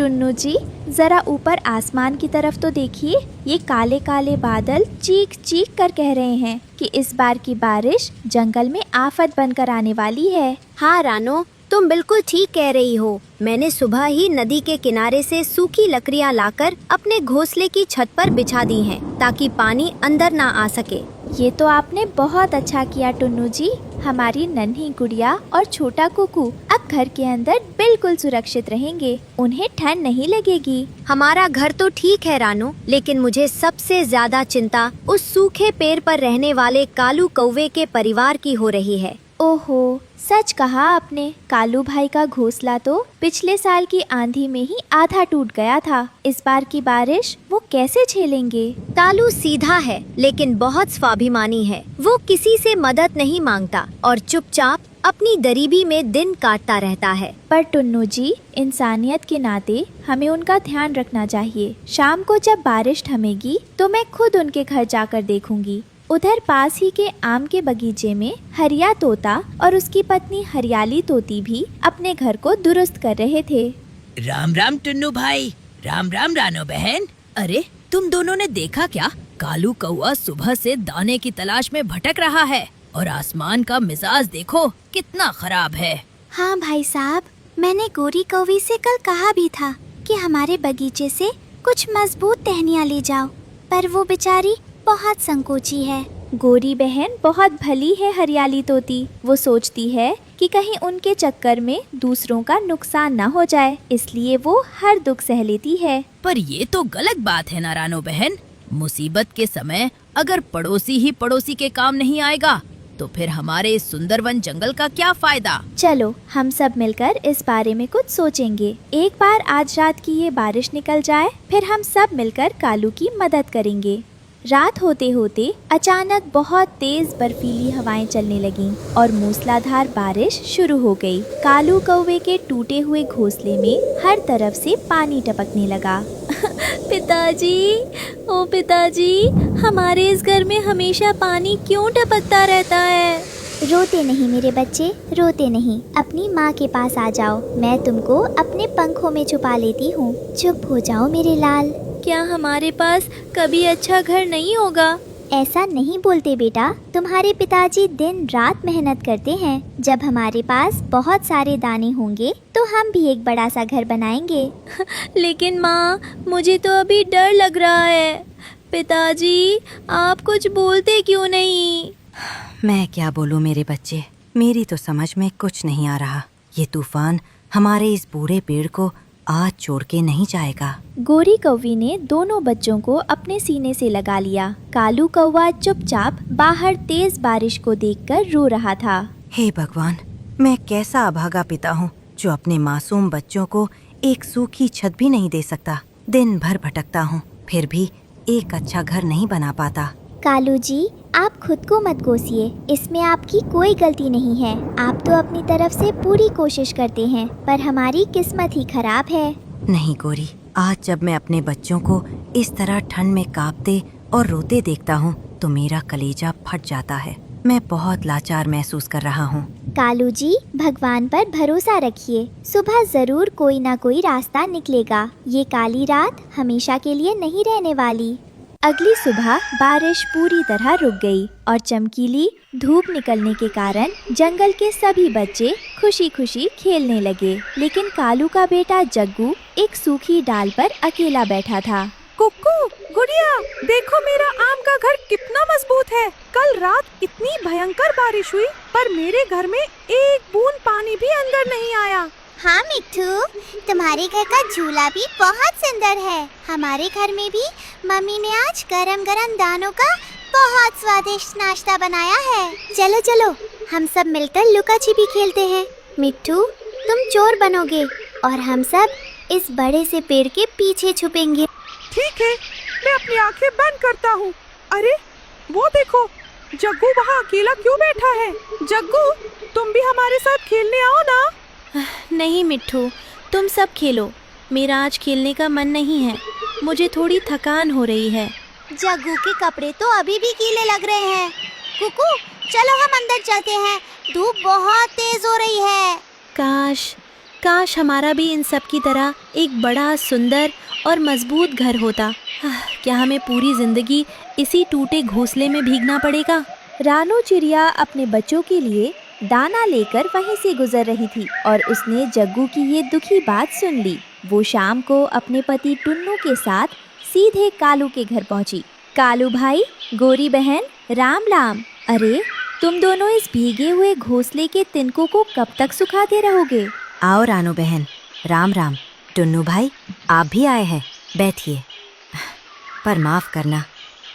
टुन्नू जी, जरा ऊपर आसमान की तरफ तो देखिए। ये काले काले बादल चीख चीख कर कह रहे हैं कि इस बार की बारिश जंगल में आफत बनकर आने वाली है। हाँ रानो, तुम बिल्कुल ठीक कह रही हो। मैंने सुबह ही नदी के किनारे से सूखी लकड़ियाँ लाकर अपने घोंसले की छत पर बिछा दी हैं, ताकि पानी अंदर ना आ सके। ये तो आपने बहुत अच्छा किया टुन्नू जी। हमारी नन्ही गुड़िया और छोटा कुकू अब घर के अंदर बिल्कुल सुरक्षित रहेंगे। उन्हें ठंड नहीं लगेगी। हमारा घर तो ठीक है रानू, लेकिन मुझे सबसे ज्यादा चिंता उस सूखे पेड़ पर रहने वाले कालू कौवे के परिवार की हो रही है। ओहो, सच कहा आपने। कालू भाई का घोंसला तो पिछले साल की आंधी में ही आधा टूट गया था। इस बार की बारिश वो कैसे झेलेंगे? कालू सीधा है, लेकिन बहुत स्वाभिमानी है। वो किसी से मदद नहीं मांगता और चुपचाप अपनी गरीबी में दिन काटता रहता है। पर टुन्नू जी, इंसानियत के नाते हमें उनका ध्यान रखना चाहिए। शाम को जब बारिश थमेगी तो मैं खुद उनके घर जाकर देखूंगी। उधर पास ही के आम के बगीचे में हरिया तोता और उसकी पत्नी हरियाली तोती भी अपने घर को दुरुस्त कर रहे थे। राम राम टुन्नू भाई। राम राम रानो बहन। अरे तुम दोनों ने देखा क्या? कालू कौवा सुबह से दाने की तलाश में भटक रहा है और आसमान का मिजाज देखो कितना खराब है। हाँ भाई साहब, मैंने गोरी कौवी से कल कहा भी था कि हमारे बगीचे से कुछ मजबूत टहनियाँ ले जाओ, पर वो बेचारी बहुत संकोची है। गोरी बहन बहुत भली है हरियाली तोती। वो सोचती है कि कहीं उनके चक्कर में दूसरों का नुकसान न हो जाए, इसलिए वो हर दुख सह लेती है। पर ये तो गलत बात है ना रानो बहन। मुसीबत के समय अगर पड़ोसी ही पड़ोसी के काम नहीं आएगा तो फिर हमारे इस सुंदरवन जंगल का क्या फायदा? चलो हम सब मिलकर इस बारे में कुछ सोचेंगे। एक बार आज रात की ये बारिश निकल जाए, फिर हम सब मिलकर कालू की मदद करेंगे। रात होते होते अचानक बहुत तेज बर्फीली हवाएं चलने लगीं और मूसलाधार बारिश शुरू हो गई। कालू कौवे के टूटे हुए घोंसले में हर तरफ से पानी टपकने लगा। पिताजी, ओ पिताजी, हमारे इस घर में हमेशा पानी क्यों टपकता रहता है? रोते नहीं मेरे बच्चे, रोते नहीं। अपनी माँ के पास आ जाओ, मैं तुमको अपने पंखों में छुपा लेती हूँ। चुप हो जाओ मेरे लाल। क्या हमारे पास कभी अच्छा घर नहीं होगा? ऐसा नहीं बोलते बेटा, तुम्हारे पिताजी दिन रात मेहनत करते हैं। जब हमारे पास बहुत सारे दाने होंगे तो हम भी एक बड़ा सा घर बनाएंगे। लेकिन माँ, मुझे तो अभी डर लग रहा है। पिताजी, आप कुछ बोलते क्यों नहीं? मैं क्या बोलूँ मेरे बच्चे, मेरी तो समझ में कुछ नहीं आ रहा। ये तूफान हमारे इस बूढ़े पेड़ को आज छोड़ के नहीं जाएगा। गोरी कौवी ने दोनों बच्चों को अपने सीने से लगा लिया। कालू कौवा चुपचाप बाहर तेज बारिश को देखकर रो रहा था। हे भगवान, मैं कैसा अभागा पिता हूँ जो अपने मासूम बच्चों को एक सूखी छत भी नहीं दे सकता। दिन भर भटकता हूँ, फिर भी एक अच्छा घर नहीं बना पाता। कालू जी, आप खुद को मत कोसिए, इसमें आपकी कोई गलती नहीं है। आप तो अपनी तरफ से पूरी कोशिश करते हैं, पर हमारी किस्मत ही खराब है। नहीं गोरी, आज जब मैं अपने बच्चों को इस तरह ठंड में कांपते और रोते देखता हूँ तो मेरा कलेजा फट जाता है। मैं बहुत लाचार महसूस कर रहा हूँ। कालू जी, भगवान पर भरोसा रखिए, सुबह जरूर कोई ना कोई रास्ता निकलेगा। ये काली रात हमेशा के लिए नहीं रहने वाली। अगली सुबह बारिश पूरी तरह रुक गई और चमकीली धूप निकलने के कारण जंगल के सभी बच्चे खुशी खुशी खेलने लगे। लेकिन कालू का बेटा जग्गू एक सूखी डाल पर अकेला बैठा था। कुक्कू, गुड़िया, देखो मेरा आम का घर कितना मजबूत है। कल रात इतनी भयंकर बारिश हुई पर मेरे घर में एक बूंद पानी भी अंदर नहीं आया। हाँ मिट्ठू, तुम्हारे घर का झूला भी बहुत सुंदर है। हमारे घर में भी मम्मी ने आज गरम गरम दानों का बहुत स्वादिष्ट नाश्ता बनाया है। चलो चलो, हम सब मिलकर लुका छिपी खेलते हैं। मिट्ठू, तुम चोर बनोगे और हम सब इस बड़े से पेड़ के पीछे छुपेंगे। ठीक है, मैं अपनी आंखें बंद करता हूँ। अरे वो देखो, जग्गू वहाँ अकेला क्यों बैठा है? जग्गू, तुम भी हमारे साथ खेलने आओ ना। नहीं मिट्ठू, तुम सब खेलो, मेरा आज खेलने का मन नहीं है। मुझे थोड़ी थकान हो रही है। जग्गू के कपड़े तो अभी भी गीले लग रहे हैं। कुकू, चलो हम अंदर चलते हैं, धूप बहुत तेज हो रही है। काश काश हमारा भी इन सब की तरह एक बड़ा सुंदर और मजबूत घर होता। क्या हमें पूरी जिंदगी इसी टूटे घोंसले में भीगना पड़ेगा? रानू चिड़िया अपने बच्चों के लिए दाना लेकर वहीं से गुजर रही थी और उसने जग्गू की ये दुखी बात सुन ली। वो शाम को अपने पति टुन्नू के साथ सीधे कालू के घर पहुंची। कालू भाई, गोरी बहन, राम राम। अरे, तुम दोनों इस भीगे हुए घोंसले के तिनकों को कब तक सुखाते रहोगे? आओ रानू बहन, राम राम। टुन्नू भाई, आप भी आए हैं, बैठिए। पर माफ करना,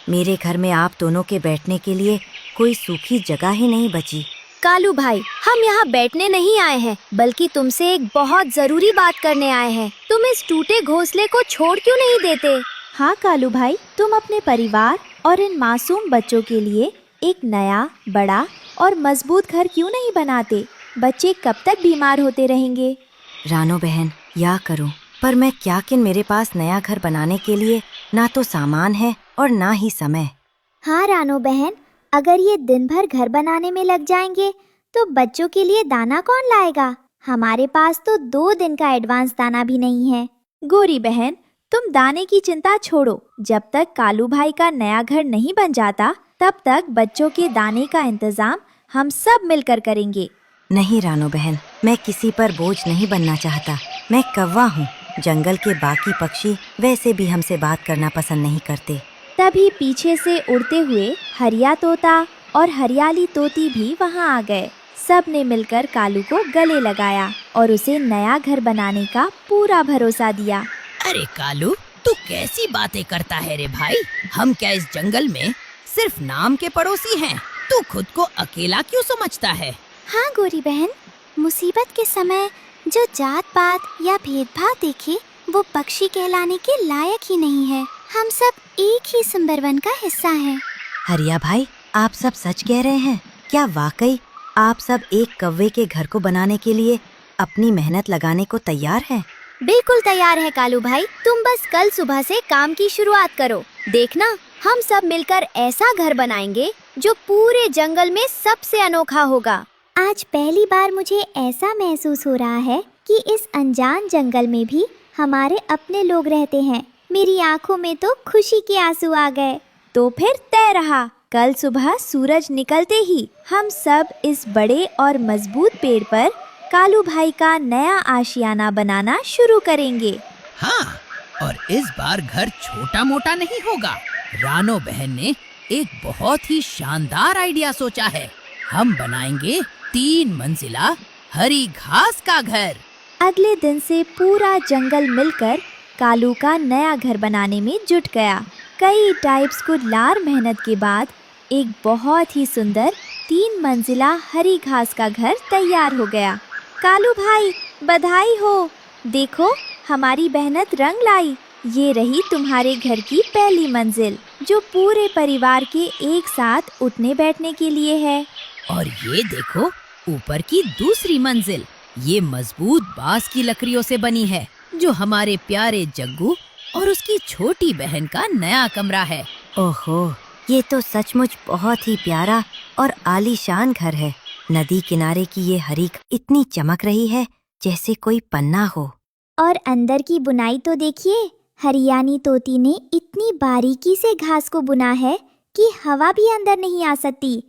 मेरे घर में आप दोनों के बैठने के लिए कोई सूखी जगह ही नहीं बची। कालू भाई, हम यहाँ बैठने नहीं आए हैं, बल्कि तुमसे एक बहुत जरूरी बात करने आए हैं। तुम इस टूटे घोंसले को छोड़ क्यों नहीं देते? हाँ कालू भाई, तुम अपने परिवार और इन मासूम बच्चों के लिए एक नया, बड़ा और मजबूत घर क्यों नहीं बनाते? बच्चे कब तक बीमार होते रहेंगे? रानू बहन, या करूं, पर मैं क्या किन मेरे पास नया घर बनाने के लिए ना तो सामान है और ना ही समय। हाँ रानू बहन, अगर ये दिन भर घर बनाने में लग जाएंगे तो बच्चों के लिए दाना कौन लाएगा? हमारे पास तो 2 दिन का एडवांस दाना भी नहीं है। गोरी बहन, तुम दाने की चिंता छोड़ो। जब तक कालू भाई का नया घर नहीं बन जाता, तब तक बच्चों के दाने का इंतजाम हम सब मिलकर करेंगे। नहीं रानू बहन, मैं किसी पर बोझ नहीं बनना चाहता। मैं कौवा हूँ। जंगल के बाकी पक्षी वैसे भी हमसे बात करना पसंद नहीं करते। तभी पीछे से उड़ते हुए हरिया तोता और हरियाली तोती भी वहाँ आ गए। सब ने मिलकर कालू को गले लगाया और उसे नया घर बनाने का पूरा भरोसा दिया। अरे कालू, तू कैसी बातें करता है रे भाई? हम क्या इस जंगल में सिर्फ नाम के पड़ोसी हैं? तू खुद को अकेला क्यों समझता है? हाँ गोरी बहन, मुसीबत के समय जो जात पात या भेदभाव देखे वो पक्षी कहलाने के लायक ही नहीं है। हम सब एक ही सुंदरवन का हिस्सा हैं। हरिया भाई, आप सब सच कह रहे हैं? क्या वाकई आप सब एक कौवे के घर को बनाने के लिए अपनी मेहनत लगाने को तैयार हैं? बिल्कुल तैयार है कालू भाई। तुम बस कल सुबह से काम की शुरुआत करो। देखना, हम सब मिलकर ऐसा घर बनाएंगे जो पूरे जंगल में सबसे अनोखा होगा। आज पहली बार मुझे ऐसा महसूस हो रहा है कि इस अनजान जंगल में भी हमारे अपने लोग रहते हैं। मेरी आंखों में तो खुशी के आंसू आ गए। तो फिर तय रहा, कल सुबह सूरज निकलते ही हम सब इस बड़े और मजबूत पेड़ पर कालू भाई का नया आशियाना बनाना शुरू करेंगे। हाँ, और इस बार घर छोटा मोटा नहीं होगा। रानो बहन ने एक बहुत ही शानदार आइडिया सोचा है। हम बनाएंगे 3 मंजिला हरी घास का घर। अगले दिन से पूरा जंगल मिलकर कालू का नया घर बनाने में जुट गया। कई टाइप्स को लार मेहनत के बाद एक बहुत ही सुंदर 3 मंजिला हरी घास का घर तैयार हो गया। कालू भाई, बधाई हो। देखो, हमारी मेहनत रंग लाई। ये रही तुम्हारे घर की पहली मंजिल, जो पूरे परिवार के एक साथ उठने बैठने के लिए है। और ये देखो, ऊपर की दूसरी मंजिल, ये मजबूत बांस की लकड़ियों से बनी है, जो हमारे प्यारे जग्गू और उसकी छोटी बहन का नया कमरा है। ओहो, ये तो सचमुच बहुत ही प्यारा और आलीशान घर है। नदी किनारे की ये हरी इतनी चमक रही है जैसे कोई पन्ना हो। और अंदर की बुनाई तो देखिए, हरियाणी तोती ने इतनी बारीकी से घास को बुना है कि हवा भी अंदर नहीं आ सकती।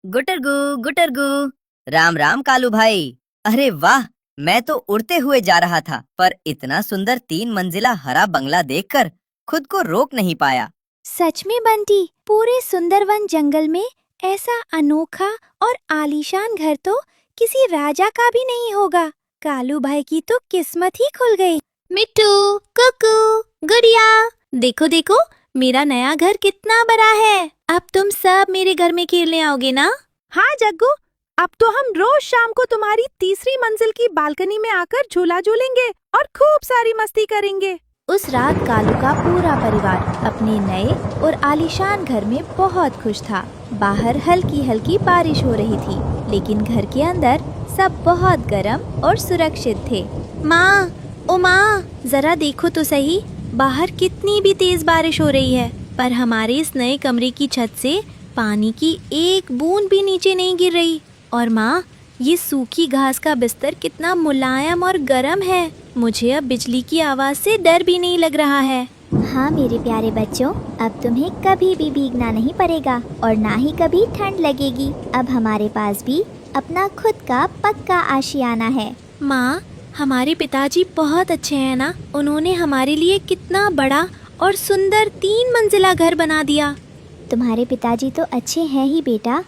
गुटरगु गुटरगु। राम राम कालू भाई। अरे वाह, मैं तो उड़ते हुए जा रहा था, पर इतना सुंदर 3 मंजिला हरा बंगला देखकर खुद को रोक नहीं पाया। सच में बंटी, पूरे सुंदरवन जंगल में ऐसा अनोखा और आलीशान घर तो किसी राजा का भी नहीं होगा। कालू भाई की तो किस्मत ही खुल गई। मिट्टू, कुकू, गुड़िया, देखो देखो, मेरा नया घर कितना बड़ा है। अब तुम सब मेरे घर में खेलने आओगे ना? हाँ जग्गू, अब तो हम रोज शाम को तुम्हारी 3री मंजिल की बालकनी में आकर झूला झूलेंगे और खूब सारी मस्ती करेंगे। उस रात कालू का पूरा परिवार अपने नए और आलीशान घर में बहुत खुश था। बाहर हल्की हल्की बारिश हो रही थी, लेकिन घर के अंदर सब बहुत गर्म और सुरक्षित थे। माँ, ओ माँ, जरा देखो तो सही, बाहर कितनी भी तेज बारिश हो रही है, पर हमारे इस नए कमरे की छत से पानी की एक बूंद भी नीचे नहीं गिर रही। और माँ, ये सूखी घास का बिस्तर कितना मुलायम और गर्म है। मुझे अब बिजली की आवाज से डर भी नहीं लग रहा है। हाँ मेरे प्यारे बच्चों, अब तुम्हें कभी भी भीगना नहीं पड़ेगा और ना ही कभी ठंड लगेगी। अब हमारे पास भी अपना खुद का पक्का आशियाना है। माँ, हमारे पिताजी बहुत अच्छे हैं ना। उन्होंने हमारे लिए कितना बड़ा और सुंदर 3 मंजिला घर बना दिया। तुम्हारे पिताजी तो अच्छे हैं ही बेटा,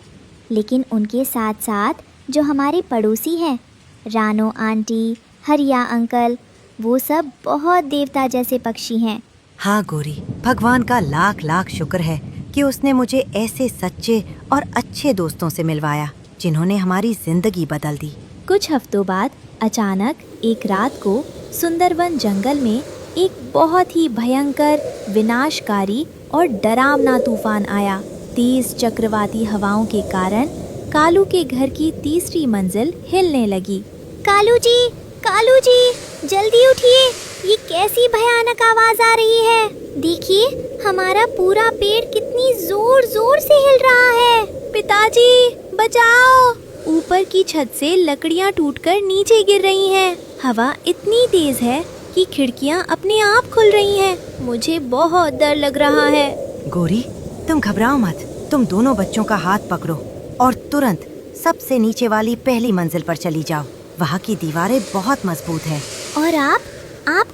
लेकिन उनके साथ साथ जो हमारे पड़ोसी हैं, रानो आंटी, हरिया अंकल, वो सब बहुत देवता जैसे पक्षी हैं। हाँ गोरी, भगवान का लाख लाख शुक्र है कि उसने मुझे ऐसे सच्चे और अच्छे दोस्तों से मिलवाया जिन्होंने हमारी जिंदगी बदल दी। कुछ हफ्तों बाद अचानक एक रात को सुंदरवन जंगल में एक बहुत ही भयंकर, विनाशकारी और डरावना तूफान आया। तेज चक्रवाती हवाओं के कारण कालू के घर की तीसरी मंजिल हिलने लगी। कालू जी, जल्दी उठिए, ये कैसी भयानक आवाज आ रही है। देखिए, हमारा पूरा पेड़ कितनी जोर जोर से हिल रहा है। पिताजी, बचाओ! ऊपर की छत से लकड़ियाँ टूटकर नीचे गिर रही हैं। हवा इतनी तेज है कि खिड़कियाँ अपने आप खुल रही हैं। मुझे बहुत डर लग रहा है। गोरी, तुम घबराओ मत। तुम दोनों बच्चों का हाथ पकड़ो और तुरंत सबसे नीचे वाली पहली मंजिल पर चली जाओ। वहाँ की दीवारें बहुत मजबूत है। और आप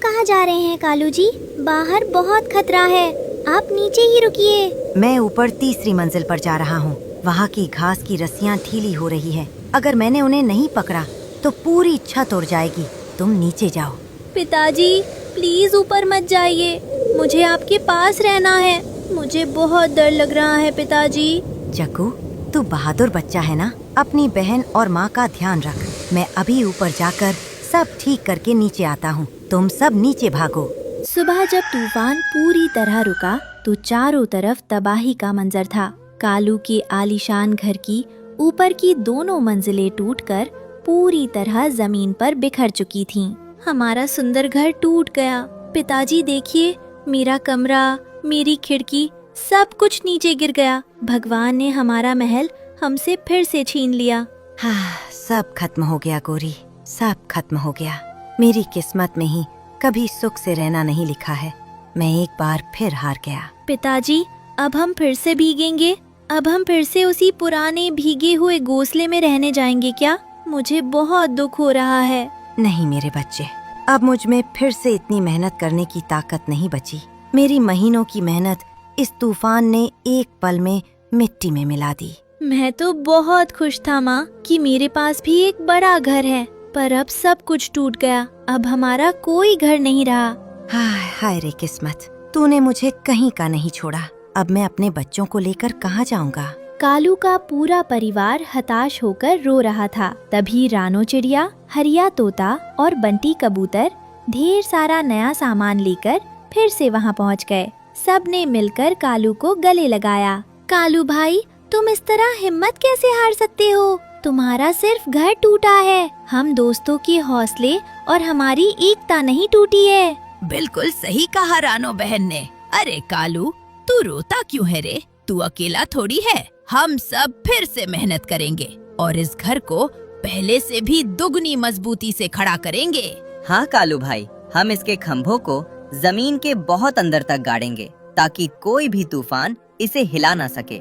कहाँ जा रहे हैं कालू जी? बाहर बहुत खतरा है, आप नीचे ही रुकिए। मैं ऊपर तीसरी मंजिल पर जा रहा हूँ। वहाँ की घास की रस्सियाँ ढीली हो रही है। अगर मैंने उन्हें नहीं पकड़ा तो पूरी छत उड़ जाएगी। तुम नीचे जाओ। पिताजी, प्लीज ऊपर मत जाइए। मुझे आपके पास रहना है। मुझे बहुत डर लग रहा है पिताजी। चक्कू, तू बहादुर बच्चा है ना। अपनी बहन और माँ का ध्यान रख। मैं अभी ऊपर जाकर सब ठीक करके नीचे आता हूँ। तुम सब नीचे भागो। सुबह जब तूफान पूरी तरह रुका तो चारों तरफ तबाही का मंजर था। कालू के आलीशान घर की ऊपर की दोनों मंजिलें टूटकर पूरी तरह जमीन पर बिखर चुकी थीं। हमारा सुंदर घर टूट गया। पिताजी देखिए, मेरा कमरा, मेरी खिड़की, सब कुछ नीचे गिर गया। भगवान ने हमारा महल हमसे फिर से छीन लिया। हाँ, सब खत्म हो गया गोरी, सब खत्म हो गया। मेरी किस्मत में ही कभी सुख से रहना नहीं लिखा है। मैं एक बार फिर हार गया। पिताजी, अब हम फिर से भीगेंगे? अब हम फिर से उसी पुराने भीगे हुए घोंसले में रहने जाएंगे क्या? मुझे बहुत दुख हो रहा है। नहीं मेरे बच्चे, अब मुझ में फिर से इतनी मेहनत करने की ताकत नहीं बची। मेरी महीनों की मेहनत इस तूफान ने एक पल में मिट्टी में मिला दी। मैं तो बहुत खुश था माँ कि मेरे पास भी एक बड़ा घर है, पर अब सब कुछ टूट गया। अब हमारा कोई घर नहीं रहा। हाय हाय रे किस्मत, तूने मुझे कहीं का नहीं छोड़ा। अब मैं अपने बच्चों को लेकर कहाँ जाऊँगा? कालू का पूरा परिवार हताश होकर रो रहा था। तभी रानो चिड़िया, हरिया तोता और बंटी कबूतर ढेर सारा नया सामान लेकर फिर से वहाँ पहुँच गए। सब ने मिलकर कालू को गले लगाया। कालू भाई, तुम इस तरह हिम्मत कैसे हार सकते हो? तुम्हारा सिर्फ घर टूटा है, हम दोस्तों के हौसले और हमारी एकता नहीं टूटी है। बिल्कुल सही कहा रानो बहन ने। अरे कालू, तू रोता क्यों है रे? तू अकेला थोड़ी है। हम सब फिर से मेहनत करेंगे और इस घर को पहले से भी दुगनी मजबूती से खड़ा करेंगे। हाँ कालू भाई, हम इसके खम्भों को जमीन के बहुत अंदर तक गाड़ेंगे ताकि कोई भी तूफान इसे हिला ना सके।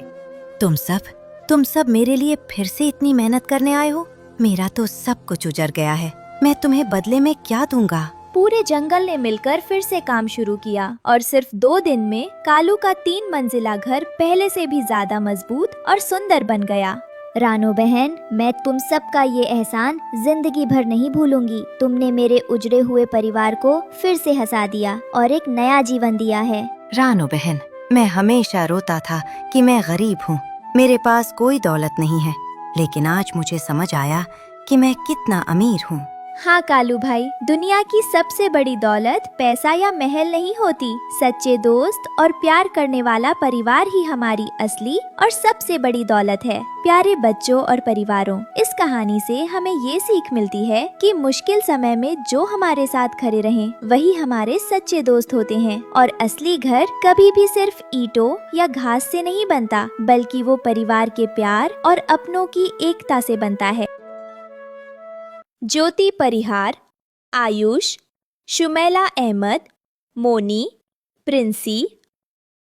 तुम सब मेरे लिए फिर से इतनी मेहनत करने आए हो। मेरा तो सब कुछ उजड़ गया है। मैं तुम्हें बदले में क्या दूंगा? पूरे जंगल ने मिलकर फिर से काम शुरू किया और सिर्फ 2 दिन में कालू का 3 मंजिला घर पहले से भी ज्यादा मजबूत और सुंदर बन गया। रानो बहन, मैं तुम सबका ये एहसान जिंदगी भर नहीं भूलूंगी। तुमने मेरे उजड़े हुए परिवार को फिर से हंसा दिया और एक नया जीवन दिया है। रानो बहन, मैं हमेशा रोता था कि मैं गरीब हूँ, मेरे पास कोई दौलत नहीं है, लेकिन आज मुझे समझ आया कि मैं कितना अमीर हूँ। हाँ कालू भाई, दुनिया की सबसे बड़ी दौलत पैसा या महल नहीं होती। सच्चे दोस्त और प्यार करने वाला परिवार ही हमारी असली और सबसे बड़ी दौलत है। प्यारे बच्चों और परिवारों, इस कहानी से हमें ये सीख मिलती है कि मुश्किल समय में जो हमारे साथ खड़े रहें, वही हमारे सच्चे दोस्त होते हैं। और असली घर कभी भी सिर्फ ईंटों या घास से नहीं बनता, बल्कि वो परिवार के प्यार और अपनों की एकता से बनता है। ज्योति परिहार, आयुष, शुमैला अहमद, मोनी, प्रिंसी,